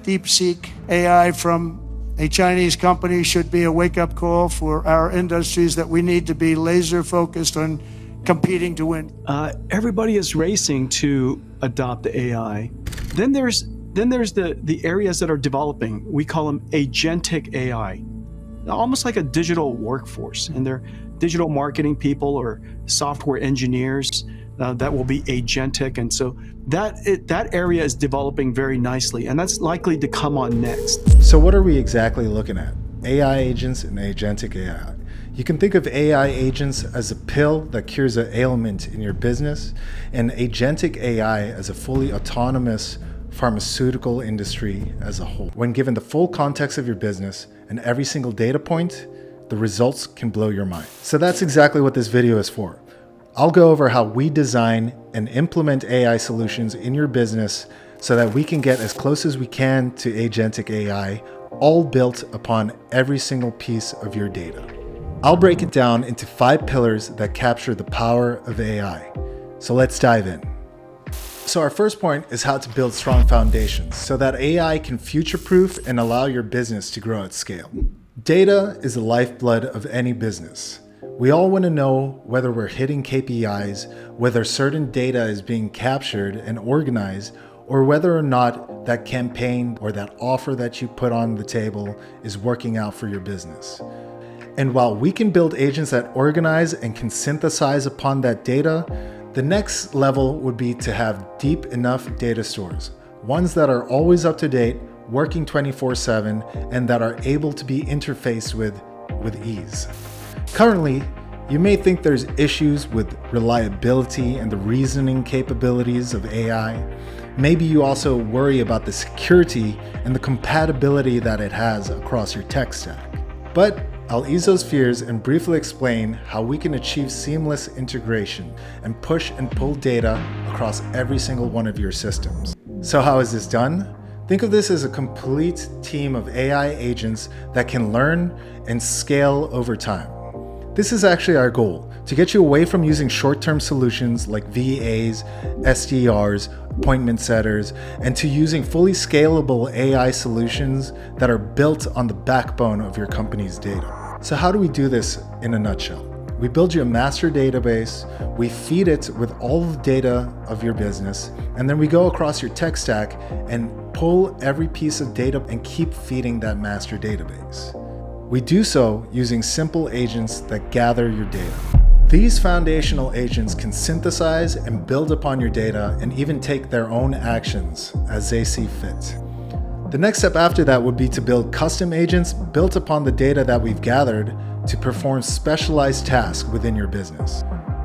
DeepSeek AI from a Chinese company should be a wake-up call for our industries that we need to be laser focused on competing to win. Everybody is racing to adopt AI. Then there's the areas that are developing. We call them agentic AI, almost like a digital workforce. And they're digital marketing people or software engineers that will be agentic. And so that area is developing very nicely, and that's likely to come on next. So what are we exactly looking at? AI agents and agentic AI. You can think of AI agents as a pill that cures an ailment in your business, and agentic AI as a fully autonomous pharmaceutical industry as a whole. When given the full context of your business and every single data point, the results can blow your mind. So that's exactly what this video is for. I'll go over how we design and implement AI solutions in your business so that we can get as close as we can to agentic AI, all built upon every single piece of your data. I'll break it down into 5 pillars that capture the power of AI. So let's dive in. So our first point is how to build strong foundations so that AI can future-proof and allow your business to grow at scale. Data is the lifeblood of any business. We all want to know whether we're hitting KPIs, whether certain data is being captured and organized, or whether or not that campaign or that offer that you put on the table is working out for your business. And while we can build agents that organize and can synthesize upon that data, the next level would be to have deep enough data stores, ones that are always up to date, working 24/7, and that are able to be interfaced with ease. Currently, you may think there's issues with reliability and the reasoning capabilities of AI. Maybe you also worry about the security and the compatibility that it has across your tech stack. But I'll ease those fears and briefly explain how we can achieve seamless integration and push and pull data across every single one of your systems. So how is this done? Think of this as a complete team of AI agents that can learn and scale over time. This is actually our goal, to get you away from using short-term solutions like VAs, SDRs, appointment setters, and to using fully scalable AI solutions that are built on the backbone of your company's data. So how do we do this in a nutshell? We build you a master database, we feed it with all of the data of your business, and then we go across your tech stack and pull every piece of data and keep feeding that master database. We do so using simple agents that gather your data. These foundational agents can synthesize and build upon your data and even take their own actions as they see fit. The next step after that would be to build custom agents built upon the data that we've gathered to perform specialized tasks within your business.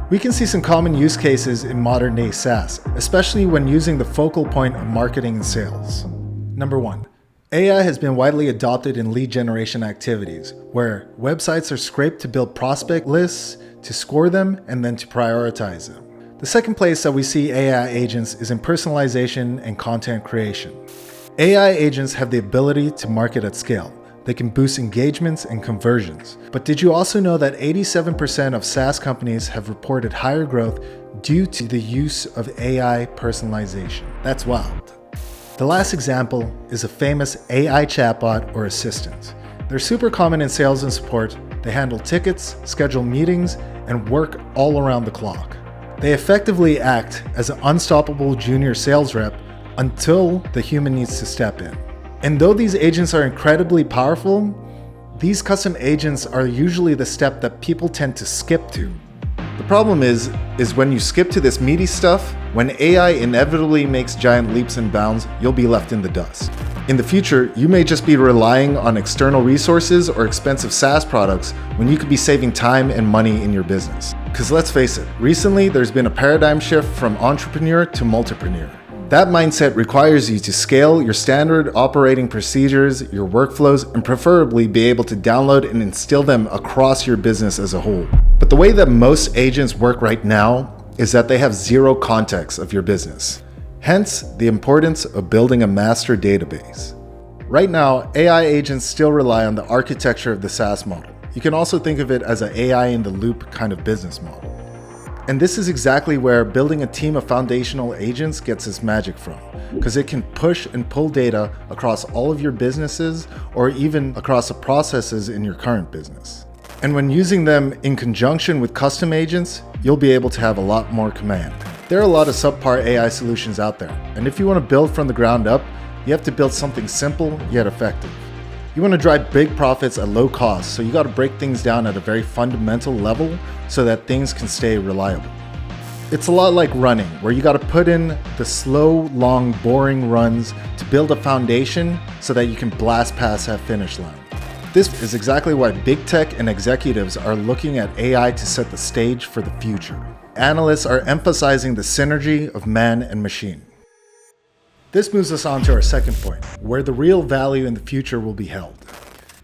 We can see some common use cases in modern day SaaS, especially when using the focal point of marketing and sales. Number 1. AI has been widely adopted in lead generation activities, where websites are scraped to build prospect lists, to score them, and then to prioritize them. The second place that we see AI agents is in personalization and content creation. AI agents have the ability to market at scale. They can boost engagements and conversions. But did you also know that 87% of SaaS companies have reported higher growth due to the use of AI personalization? That's wild. The last example is a famous AI chatbot or assistant. They're super common in sales and support. They handle tickets, schedule meetings, and work all around the clock. They effectively act as an unstoppable junior sales rep until the human needs to step in. And though these agents are incredibly powerful, these custom agents are usually the step that people tend to skip to. The problem is when you skip to this meaty stuff, when AI inevitably makes giant leaps and bounds, you'll be left in the dust. In the future, you may just be relying on external resources or expensive SaaS products when you could be saving time and money in your business. Because let's face it, recently there's been a paradigm shift from entrepreneur to multipreneur. That mindset requires you to scale your standard operating procedures, your workflows, and preferably be able to download and instill them across your business as a whole. But the way that most agents work right now is that they have zero context of your business. Hence, the importance of building a master database. Right now, AI agents still rely on the architecture of the SaaS model. You can also think of it as an AI in the loop kind of business model. And this is exactly where building a team of foundational agents gets its magic from, because it can push and pull data across all of your businesses or even across the processes in your current business. And when using them in conjunction with custom agents, you'll be able to have a lot more command. There are a lot of subpar AI solutions out there, and if you want to build from the ground up, you have to build something simple yet effective. You want to drive big profits at low cost, so you got to break things down at a very fundamental level so that things can stay reliable. It's a lot like running, where you got to put in the slow, long, boring runs to build a foundation so that you can blast past that finish line. This is exactly why big tech and executives are looking at AI to set the stage for the future. Analysts are emphasizing the synergy of man and machine. This moves us on to our second point, where the real value in the future will be held.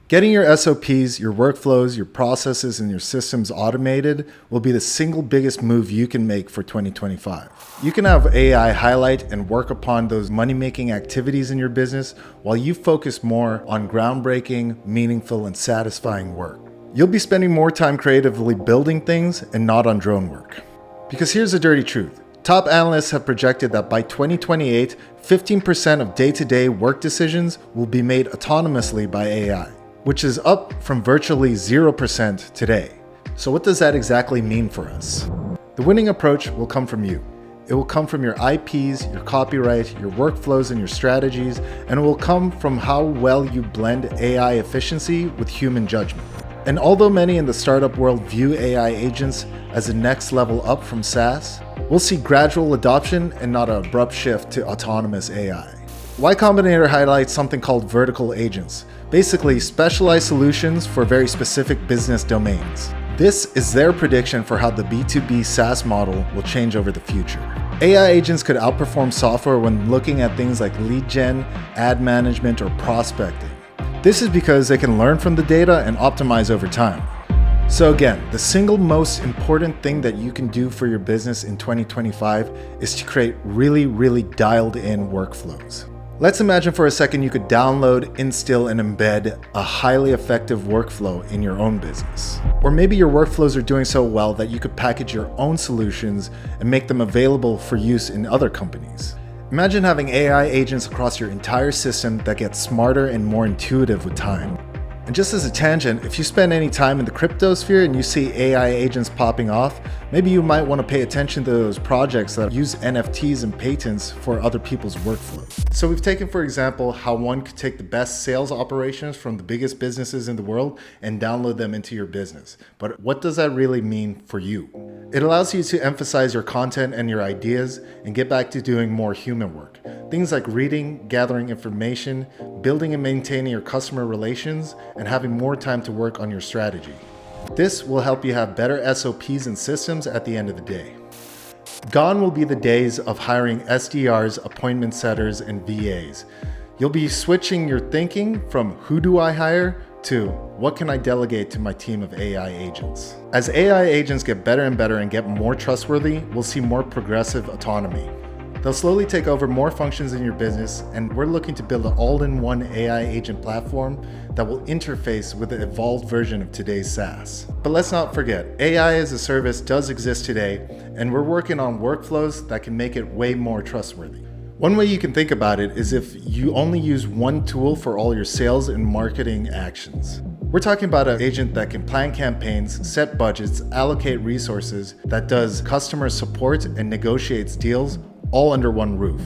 Getting your SOPs, your workflows, your processes, and your systems automated will be the single biggest move you can make for 2025. You can have AI highlight and work upon those money-making activities in your business while you focus more on groundbreaking, meaningful, and satisfying work. You'll be spending more time creatively building things and not on drone work. Because here's the dirty truth. Top analysts have projected that by 2028, 15% of day-to-day work decisions will be made autonomously by AI, which is up from virtually 0% today. So what does that exactly mean for us? The winning approach will come from you. It will come from your IPs, your copyright, your workflows, and your strategies, and it will come from how well you blend AI efficiency with human judgment. And although many in the startup world view AI agents as a next level up from SaaS, we'll see gradual adoption and not an abrupt shift to autonomous AI. Y Combinator highlights something called vertical agents, basically specialized solutions for very specific business domains. This is their prediction for how the B2B SaaS model will change over the future. AI agents could outperform software when looking at things like lead gen, ad management, or prospecting. This is because they can learn from the data and optimize over time. So again, the single most important thing that you can do for your business in 2025 is to create really dialed in workflows. Let's imagine for a second you could download, instill, and embed a highly effective workflow in your own business. Or maybe your workflows are doing so well that you could package your own solutions and make them available for use in other companies. Imagine having AI agents across your entire system that get smarter and more intuitive with time. And just as a tangent, if you spend any time in the crypto sphere and you see AI agents popping off, maybe you might want to pay attention to those projects that use NFTs and patents for other people's workflows. So we've taken, for example, how one could take the best sales operations from the biggest businesses in the world and download them into your business. But what does that really mean for you? It allows you to emphasize your content and your ideas and get back to doing more human work. Things like reading, gathering information, building and maintaining your customer relations, and having more time to work on your strategy. This will help you have better SOPs and systems at the end of the day. Gone will be the days of hiring SDRs, appointment setters, and VAs. You'll be switching your thinking from who do I hire to what can I delegate to my team of AI agents. As AI agents get better and better and get more trustworthy, we'll see more progressive autonomy. They'll slowly take over more functions in your business, and we're looking to build an all-in-one AI agent platform that will interface with the evolved version of today's SaaS. But let's not forget, AI as a service does exist today, and we're working on workflows that can make it way more trustworthy. One way you can think about it is if you only use one tool for all your sales and marketing actions. We're talking about an agent that can plan campaigns, set budgets, allocate resources, that does customer support and negotiates deals all under one roof.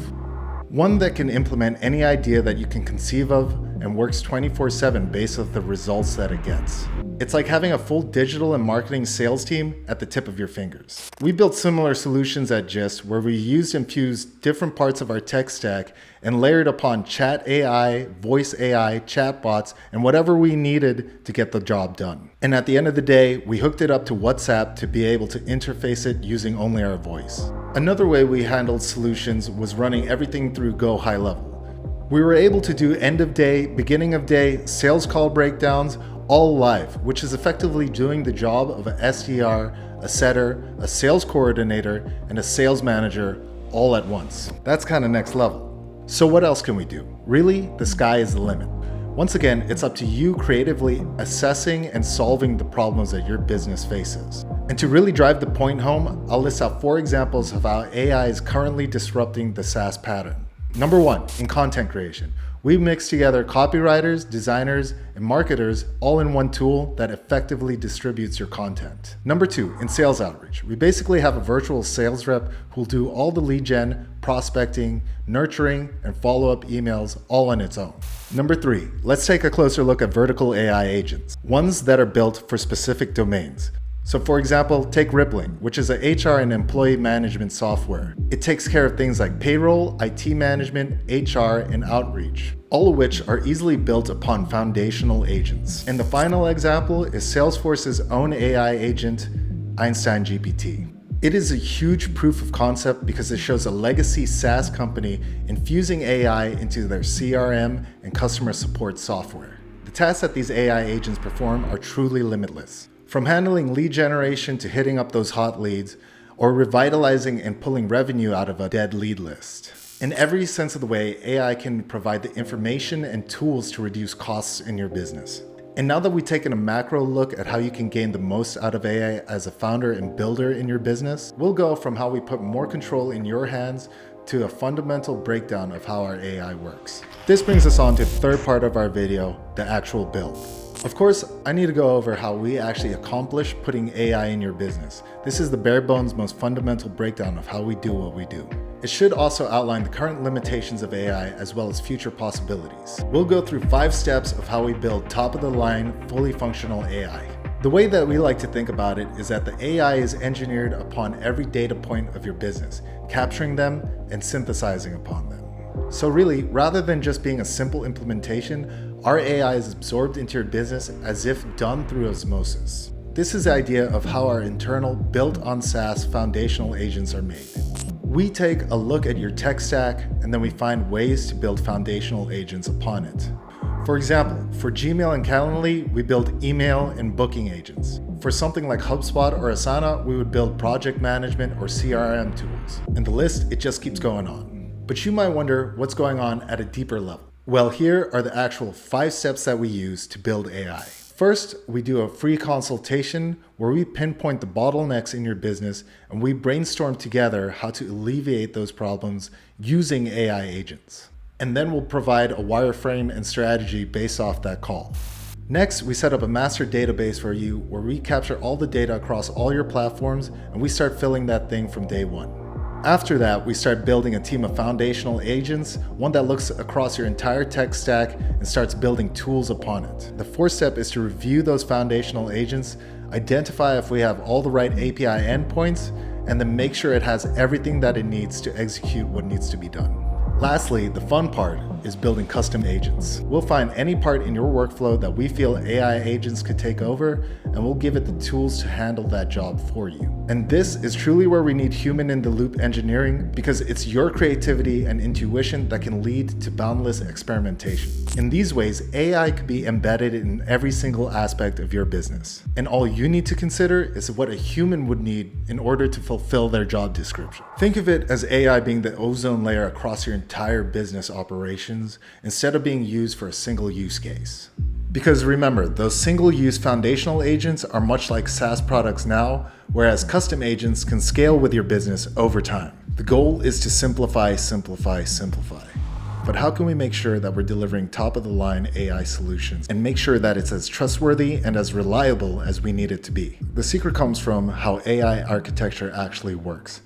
One that can implement any idea that you can conceive of and works 24/7 based on the results that it gets. It's like having a full digital and marketing sales team at the tip of your fingers. We built similar solutions at GYST where we used and fused different parts of our tech stack and layered upon chat AI, voice AI, chatbots, and whatever we needed to get the job done. And at the end of the day, we hooked it up to WhatsApp to be able to interface it using only our voice. Another way we handled solutions was running everything through Go High Level. We were able to do end of day, beginning of day, sales call breakdowns, all live, which is effectively doing the job of an SDR, a setter, a sales coordinator, and a sales manager all at once. That's kind of next level. So what else can we do? Really, the sky is the limit. Once again, it's up to you creatively assessing and solving the problems that your business faces. And to really drive the point home, I'll list out 4 examples of how AI is currently disrupting the SaaS pattern. Number 1, in content creation. We mix together copywriters, designers, and marketers all in one tool that effectively distributes your content. Number 2, in sales outreach. We basically have a virtual sales rep who'll do all the lead gen, prospecting, nurturing, and follow-up emails all on its own. Number 3, let's take a closer look at vertical AI agents, ones that are built for specific domains. So for example, take Rippling, which is an HR and employee management software. It takes care of things like payroll, IT management, HR, and outreach, all of which are easily built upon foundational agents. And the final example is Salesforce's own AI agent, Einstein GPT. It is a huge proof of concept because it shows a legacy SaaS company infusing AI into their CRM and customer support software. The tasks that these AI agents perform are truly limitless. From handling lead generation to hitting up those hot leads, or revitalizing and pulling revenue out of a dead lead list. In every sense of the way, AI can provide the information and tools to reduce costs in your business. And now that we've taken a macro look at how you can gain the most out of AI as a founder and builder in your business, we'll go from how we put more control in your hands to a fundamental breakdown of how our AI works. This brings us on to the third part of our video, the actual build. Of course, I need to go over how we actually accomplish putting AI in your business. This is the bare bones, most fundamental breakdown of how we do what we do. It should also outline the current limitations of AI as well as future possibilities. We'll go through 5 steps of how we build top-of-the-line, fully functional AI. The way that we like to think about it is that the AI is engineered upon every data point of your business, capturing them and synthesizing upon them. So really, rather than just being a simple implementation, our AI is absorbed into your business as if done through osmosis. This is the idea of how our internal, built-on SaaS foundational agents are made. We take a look at your tech stack and then we find ways to build foundational agents upon it. For example, for Gmail and Calendly, we build email and booking agents. For something like HubSpot or Asana, we would build project management or CRM tools. And the list, it just keeps going on. But you might wonder what's going on at a deeper level. Well, here are the actual 5 steps that we use to build AI. First, we do a free consultation where we pinpoint the bottlenecks in your business and we brainstorm together how to alleviate those problems using AI agents. And then we'll provide a wireframe and strategy based off that call. Next, we set up a master database for you where we capture all the data across all your platforms and we start filling that thing from day one. After that, we start building a team of foundational agents, one that looks across your entire tech stack and starts building tools upon it. The 4th step is to review those foundational agents, identify if we have all the right API endpoints, and then make sure it has everything that it needs to execute what needs to be done. Lastly, the fun part is building custom agents. We'll find any part in your workflow that we feel AI agents could take over, and we'll give it the tools to handle that job for you. And this is truly where we need human-in-the-loop engineering because it's your creativity and intuition that can lead to boundless experimentation. In these ways, AI could be embedded in every single aspect of your business. And all you need to consider is what a human would need in order to fulfill their job description. Think of it as AI being the ozone layer across your entire business operations instead of being used for a single use case. Because remember, those single-use foundational agents are much like SaaS products now, whereas custom agents can scale with your business over time. The goal is to simplify, simplify, simplify. But how can we make sure that we're delivering top-of-the-line AI solutions and make sure that it's as trustworthy and as reliable as we need it to be? The secret comes from how AI architecture actually works.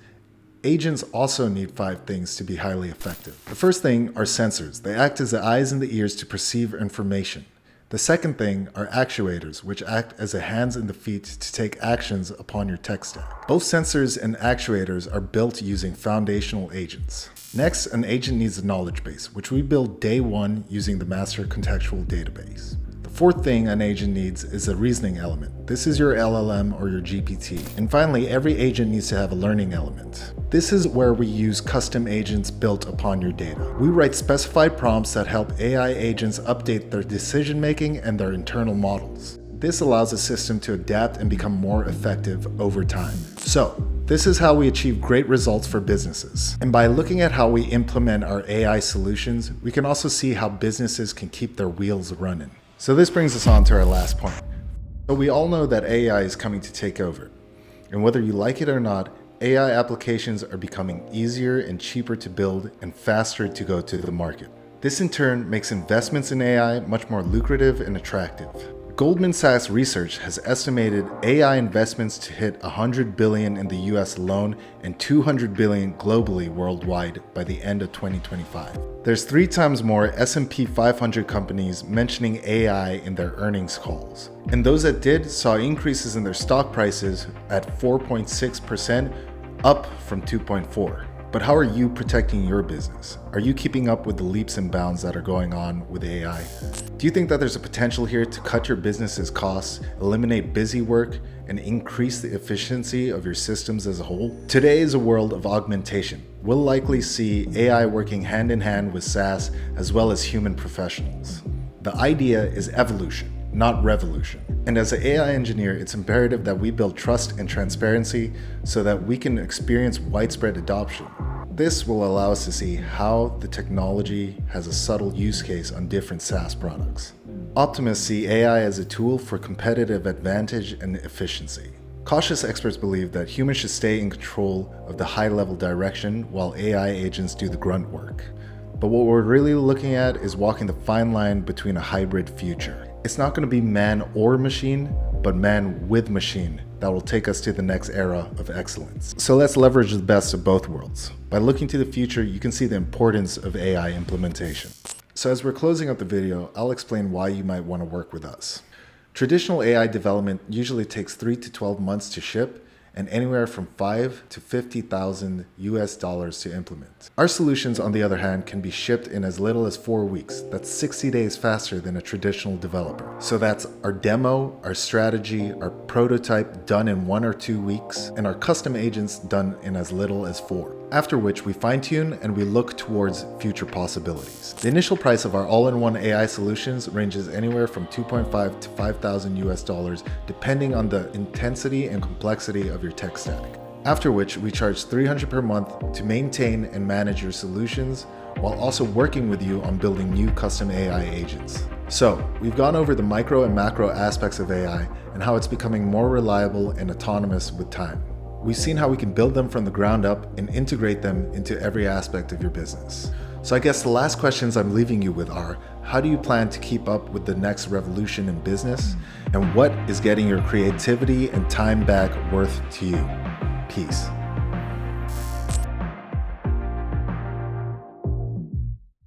Agents also need 5 things to be highly effective. The first thing are sensors. They act as the eyes and the ears to perceive information. The second thing are actuators, which act as the hands and the feet to take actions upon your tech stack. Both sensors and actuators are built using foundational agents. Next, an agent needs a knowledge base, which we build day one using the master contextual database. The fourth thing an agent needs is a reasoning element. This is your LLM or your GPT. And finally, every agent needs to have a learning element. This is where we use custom agents built upon your data. We write specified prompts that help AI agents update their decision making and their internal models. This allows the system to adapt and become more effective over time. So, this is how we achieve great results for businesses. And by looking at how we implement our AI solutions, we can also see how businesses can keep their wheels running. So this brings us on to our last point. So we all know that AI is coming to take over. And whether you like it or not, AI applications are becoming easier and cheaper to build and faster to go to the market. This in turn makes investments in AI much more lucrative and attractive. Goldman Sachs Research has estimated AI investments to hit $100 billion in the US alone and $200 billion globally worldwide by the end of 2025. There's 3 times more S&P 500 companies mentioning AI in their earnings calls. And those that did saw increases in their stock prices at 4.6%, up from 2.4%. But how are you protecting your business? Are you keeping up with the leaps and bounds that are going on with AI? Do you think that there's a potential here to cut your business's costs, eliminate busy work, and increase the efficiency of your systems as a whole? Today is a world of augmentation. We'll likely see AI working hand in hand with SaaS as well as human professionals. The idea is evolution, not revolution. And as an AI engineer, it's imperative that we build trust and transparency so that we can experience widespread adoption. This will allow us to see how the technology has a subtle use case on different SaaS products. Optimists see AI as a tool for competitive advantage and efficiency. Cautious experts believe that humans should stay in control of the high-level direction while AI agents do the grunt work. But what we're really looking at is walking the fine line between a hybrid future. It's not going to be man or machine, but man with machine that will take us to the next era of excellence. So let's leverage the best of both worlds. By looking to the future, you can see the importance of AI implementation. So as we're closing up the video, I'll explain why you might want to work with us. Traditional AI development usually takes 3 to 12 months to ship and anywhere from $5,000 to $50,000 to implement. Our solutions, on the other hand, can be shipped in as little as 4 weeks. That's 60 days faster than a traditional developer. So that's our demo, our strategy, our prototype done in 1 or 2 weeks, and our custom agents done in as little as 4. After which we fine-tune and we look towards future possibilities. The initial price of our all-in-one AI solutions ranges anywhere from $2.5 to $5,000 depending on the intensity and complexity of your tech stack. After which we charge $300 per month to maintain and manage your solutions while also working with you on building new custom AI agents. So, we've gone over the micro and macro aspects of AI and how it's becoming more reliable and autonomous with time. We've seen how we can build them from the ground up and integrate them into every aspect of your business. So I guess the last questions I'm leaving you with are, how do you plan to keep up with the next revolution in business? And what is getting your creativity and time back worth to you? Peace.